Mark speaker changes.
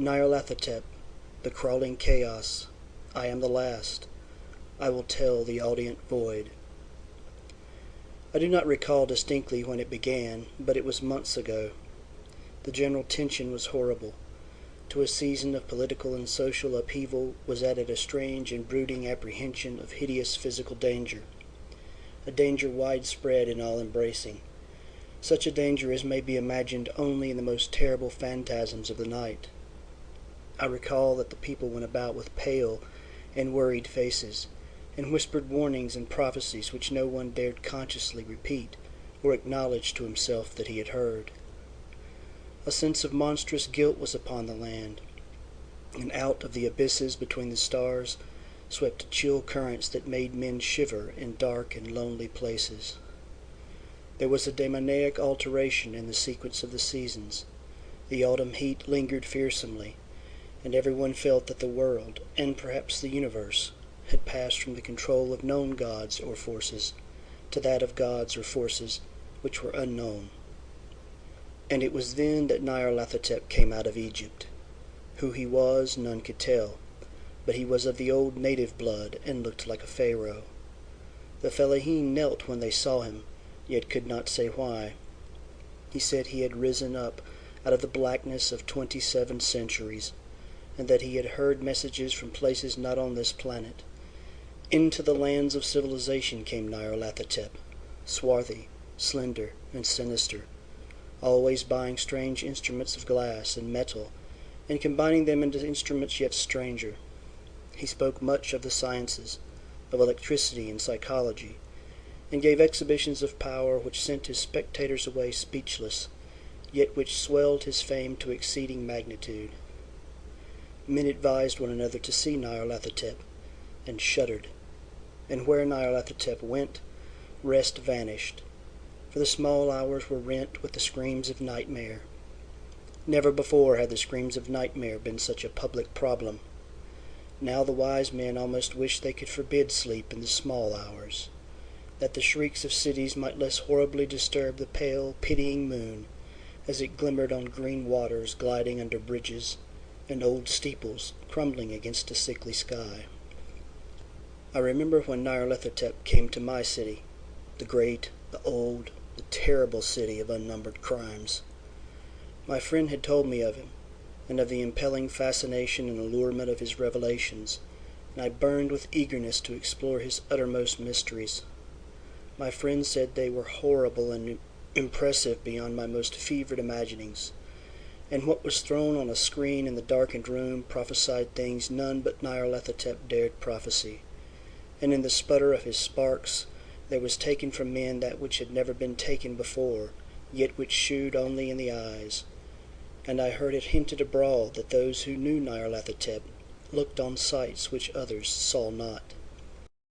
Speaker 1: Nyarlethotep, the crawling chaos, I am the last. I will tell the audient void. I do not recall distinctly when it began, but it was months ago. The general tension was horrible. To a season of political and social upheaval was added a strange and brooding apprehension of hideous physical danger, a danger widespread and all-embracing, such a danger as may be imagined only in the most terrible phantasms of the night. I recall that the people went about with pale and worried faces, and whispered warnings and prophecies which no one dared consciously repeat or acknowledge to himself that he had heard. A sense of monstrous guilt was upon the land, and out of the abysses between the stars swept chill currents that made men shiver in dark and lonely places. There was a demoniac alteration in the sequence of the seasons. The autumn heat lingered fearsomely, and everyone felt that the world, and perhaps the universe, had passed from the control of known gods or forces to that of gods or forces which were unknown. And it was then that Nyarlathotep came out of Egypt. Who he was, none could tell, but he was of the old native blood and looked like a pharaoh. The fellaheen knelt when they saw him, yet could not say why. He said he had risen up out of the blackness of 27 centuries, and that he had heard messages from places not on this planet. Into the lands of civilization came Nyarlathotep, swarthy, slender, and sinister, always buying strange instruments of glass and metal, and combining them into instruments yet stranger. He spoke much of the sciences, of electricity and psychology, and gave exhibitions of power which sent his spectators away speechless, yet which swelled his fame to exceeding magnitude. Men advised one another to see Nyarlathotep, and shuddered, and where Nyarlathotep went, rest vanished, for the small hours were rent with the screams of nightmare. Never before had the screams of nightmare been such a public problem. Now the wise men almost wished they could forbid sleep in the small hours, that the shrieks of cities might less horribly disturb the pale, pitying moon as it glimmered on green waters gliding under bridges and old steeples crumbling against a sickly sky. I remember when Nyarlathotep came to my city, the great, the old, the terrible city of unnumbered crimes. My friend had told me of him, and of the impelling fascination and allurement of his revelations, and I burned with eagerness to explore his uttermost mysteries. My friend said they were horrible and impressive beyond my most fevered imaginings, and what was thrown on a screen in the darkened room prophesied things none but Nyarlathotep dared prophesy, and in the sputter of his sparks there was taken from men that which had never been taken before, yet which shewed only in the eyes, and I heard it hinted abroad that those who knew Nyarlathotep looked on sights which others saw not.